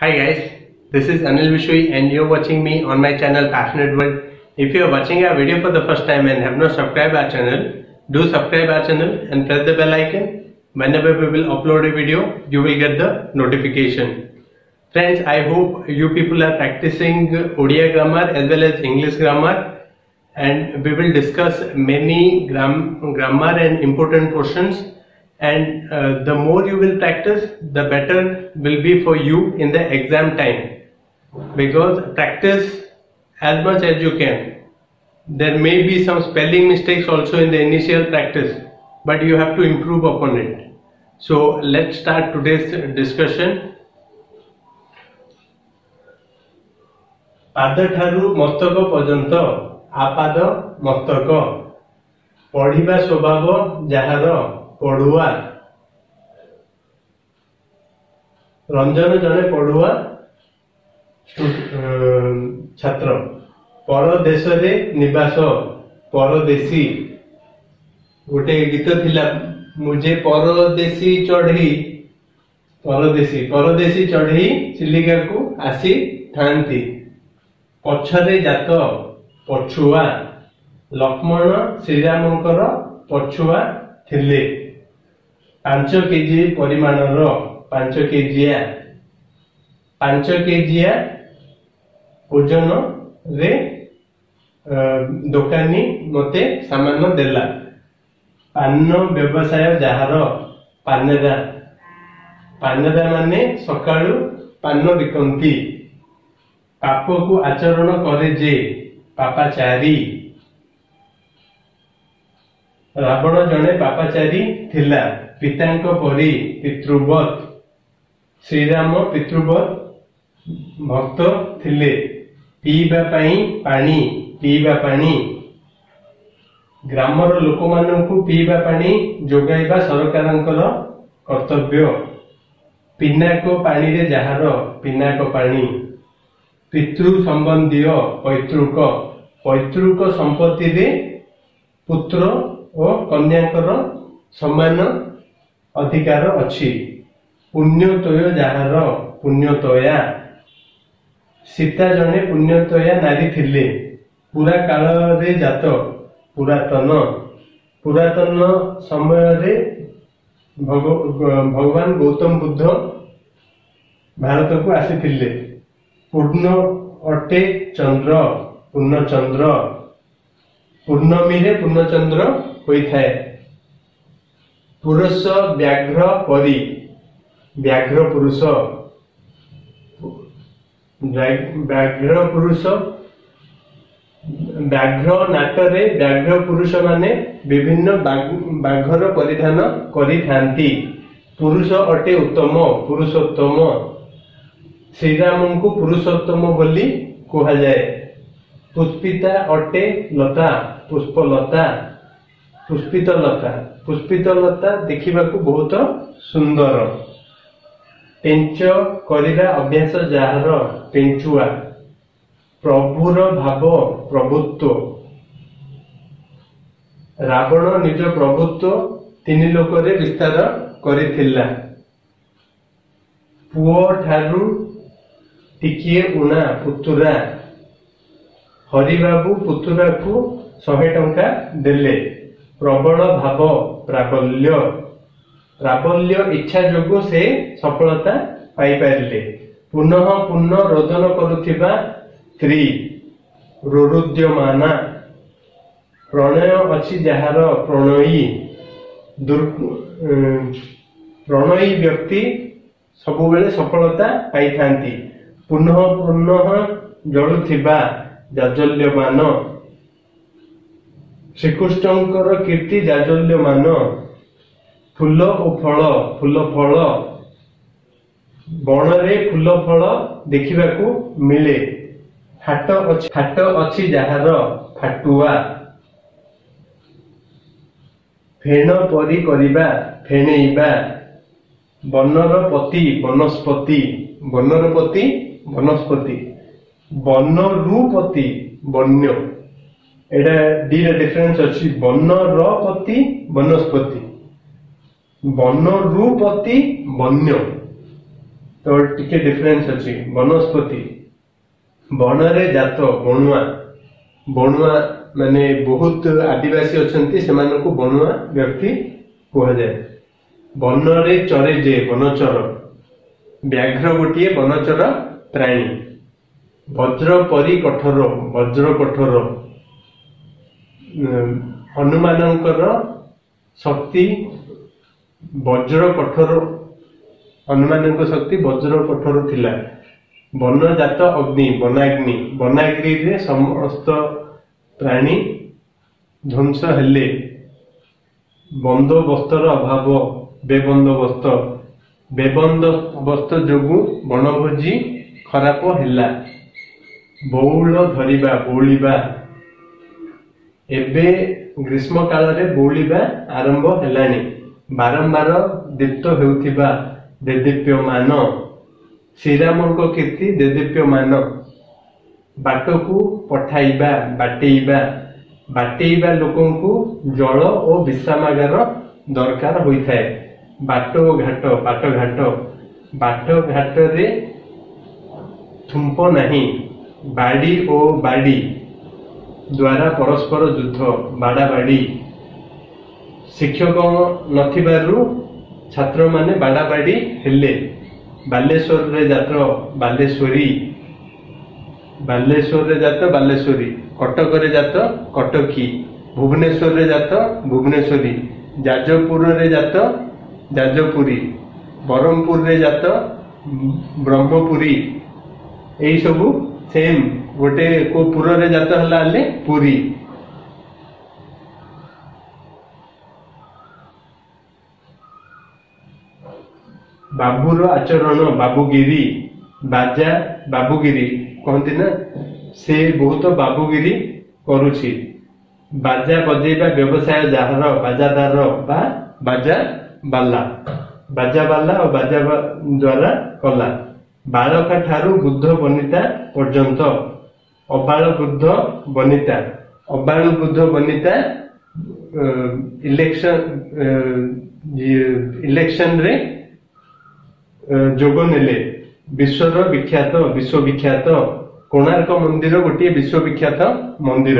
Hi guys, this is Anil BISHOYI and you're watching me on my channel Passionate World. If you are watching our video for the first time and have not subscribed our channel, do subscribe our channel and press the bell icon. Whenever we will upload a video, you will get the notification. Friends, I hope you people are practicing Odia grammar as well as English grammar, and we will discuss many grammar and important portions. And the more you will practice, the better will be for you in the exam time, because practice as much as you can. There may be some spelling mistakes also in the initial practice, but you have to improve upon it. So let's start today's discussion. पाद ठारू मस्तक पर्यंत आपाद मस्तक पढ़िबा स्वभाव जहार पढ़ुआ रंजन जने पढ़ुआ छात्र परदेश रे निवास परदेशी गोटे गीत थिला मुझे परदेशी चढ़ी परदेशी चढ़ी चिलिका को आसी थांती पछरे जात पछुआ लक्ष्मण श्रीरामंकर पछुआ थिले 5 केजी परिमाणर 5 केजिया ओजन रे दुकानी मते सामान देला पान व्यवसाय जहार पानेरा माने सकाळु पान बिकंती पाप को आचरण करे जे पापाचारी रावण जने पापाचारी थिला पितांक परी पितृवत श्रीराम पितृवत भक्त थिले पीबा पानी ग्रामर लोक मानकु पीबा पानी जोगाइबा सरकारंकर कर्तव्य पिनाक पानी रे जहार पिनाक पानी पितृ संबंधी पैतृक संपत्ति रे पुत्र और कन्याकर समान अधिकार अछि पुण्यतोय जहार पुण्यतोया सीता जने पुण्यतोया नारी थिले पूरा काल रे जात पुरातन समय रे भगवान गौतम बुद्ध भारत को आसीथिले पूर्ण अटे चंद्र पूर्णचंद्र पूर्णमी रे पूर्णचंद्र होई थाए पुरुष व्याघ्र परी व्याघ्र पुरुष व्याघ्र नाटरे व्याघ्र पुरुष माने विभिन्न बाघर परिधान करि थांती पुरुष अटे उत्तम पुरुषोत्तम श्रीराम को पुरुषोत्तम बोली कहा जाए पुष्पिता अटे लता पुष्पलता पुष्पित लता देखिबा को बहुत सुंदर पेंच करिबा अभ्यास जहार पेंचुआ प्रभुर भाव प्रभुत्व रावण निज प्रभुत्व 3 लोक रे विस्तार करिथिला पुओ ठारू टिकिए उना पुतुरा हरिबाबू पुतुरा को 100 टंका देले प्रबल भाव प्राबल्य इच्छा जोगो से सफलता पाई पारिले पुनः रोदन करुथिबा स्त्री रुरुद्यमाना प्रणय अछि जहार प्रणयी व्यक्ति सबुबेले सफलता पाई थांती पुनः जळुथिबा जाजल्यमान श्रीकृष्णकर कीर्ति जाजल्यमान फूल और फल बण रे फूल फल देखिबा को मिले हाट अछि जहार फाटुआ फेण परी करिबा फेणेइबा बनरपति वनस्पति बनरूपति वन्य एटा दी डिफरेंस अछि बनरपति वनस्पति बनरूपति वन्य तो टिके डिफरेंस अछि वनस्पति बनरे जात बणुआ बणुआ माने बहुत आदिवासी अछंती सेमान को बणुआ व्यक्ति कह जाए बनरे चरे जे वनचर व्याघ्र गोटे वनचर प्राणी वज्र परी कठोर वज्र कठोर हनुमानंकर शक्ति वज्र कठोर हनुमान शक्ति वज्र कठोर थिला वनजात अग्नि वनाग्नि वनाग्नि रे समस्त प्राणी ध्वंस हेले बंदोबस्तर अभाव बेबंदोबस्त जोगु वनभोजी खराब हेला बौल धरिबा बौलिबा एबे ग्रीष्म काल रे बौलिबा आरंभ हेलानी बारंबार दीप्त हेउथिबा देदीप्यमान श्रीराम को कीर्ति देदीप्यमान बाटकू पठाइबा बाटेइबा बाटेइबा लोकंकु जल और विश्रामागार दरकार होइथाय बाट घाट रे थुंप नहीं बाड़ी ओ बाड़ी द्वारा परस्पर युद्ध बाड़ा बाड़ी शिक्षक नथिबारु छात्र माने बाड़ा बाड़ी हेले बालेश्वर रे जात बालेश्वरी बालेश्वरी कटक रे जात कटकी भुवनेश्वर रे जात भुवनेश्वरी जाजपुर रे जात जाजपुरी बरहमपुर रे जात ब्रह्मपुरी एई सबु सेम गोटे को पुर रे जात हला ले पुरी बाबूर आचरण बाबूगिरी बाजा बाबूगिरी कहती ना से बहुत बाबूगिरी करुछि बाजा बजेबा व्यवसाय जहार बाजादार बा बाजा बाला और बाजा द्वारा कला बालका ठारू बुद्ध बनिता पर्यंत अबाल बुद्ध बनिता इलेक्शन रे जोग नेले विश्वविख्यात कोणार्क मंदिर गोटे विश्वविख्यात मंदिर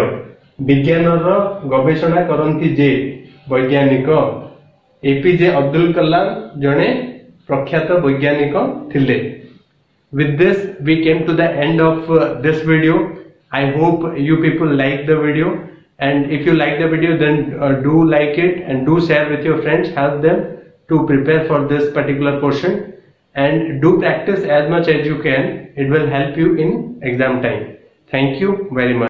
विज्ञान गवेषणा करती जे वैज्ञानिक एपीजे अब्दुल कलाम जने प्रख्यात वैज्ञानिक थिले। With this we came to the end of this video. I hope you people like the video, and if you like the video then do like it and do share with your friends, help them to prepare for this particular portion, and do practice as much as you can. It will help you in exam time. Thank you very much.